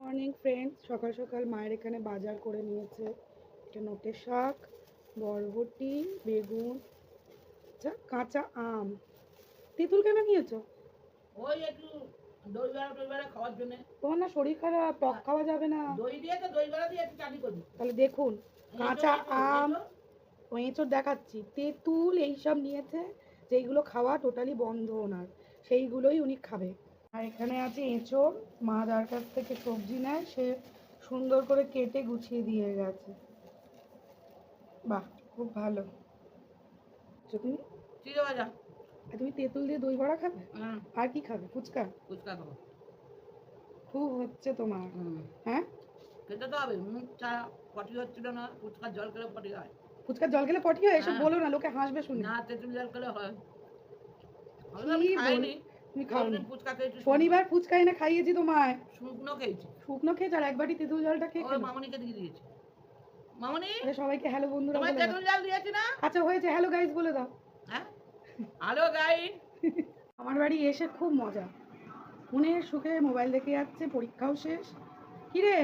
Morning friends, সকাল সকাল মায়ের এখানে বাজার করে নিয়েছে। এটা নোটের শাক, বরবটি, বেগুন, কাঁচা আম। তেঁতুল কেন নিয়েছো? ওই একটু দই বড়া টই বড়া খাওয়ার জন্য। তোমার না শরীর খারাপ, টক খাওয়া যাবে না। দই দিয়ে তো দই বড়া দিয়ে একটু চাটনি করবি। তাহলে দেখুন, কাঁচা আম, এঁচড় দেখাচ্ছি, তেঁতুল এইসব নিয়েছে, যেইগুলো খাওয়া টোটালি বন্ধ ওনার, সেইগুলোই উনি খাবে। আর এখানে আছে এঁচড়। মা যার কাছ থেকে সবজি নেয় সে সুন্দর করে কেটে গুছিয়ে দিয়ে গেছে। বাহ, খুব ভালো। তুমি চিড়ে ভাজা। তুমি তেঁতুল দিয়ে দই বড়া খাবে? আর কি খাবে? ফুচকা? ফুচকা খাবো। খুব হচ্ছে তোমার। হ্যাঁ, খেতে তো হবে। মুখ ছাড়া পটি হচ্ছিল না। ফুচকার জল খেলে পটি হয়। ফুচকার জল খেলে পটি হয়? এসব বলো না, লোকে হাসবে শুনে। না, তেঁতুল জল খেলে হয়। কি বল, তুমি খাওনি? ফুচকা খেয়েছি। শনিবার ফুচকা এনে খাইয়েছি তোমায়। শুকনো খেয়েছি। শুকনো খেয়েছি আর এক বাটি তেঁতুল জলটা খেয়ে খেলো। মামনিকে দিয়ে দিয়েছি। মামনি, সবাইকে হ্যালো বন্ধুরা বলে দাও। তেঁতুল জল দিয়েছি না? আচ্ছা হয়েছে, হ্যালো গাইস বলে দাও। হ্যাঁ, হ্যালো গাইস। আমার বাড়ি এসে খুব মজা। মনের সুখে মোবাইল দেখে যাচ্ছে, পরীক্ষাও শেষ। কি রে,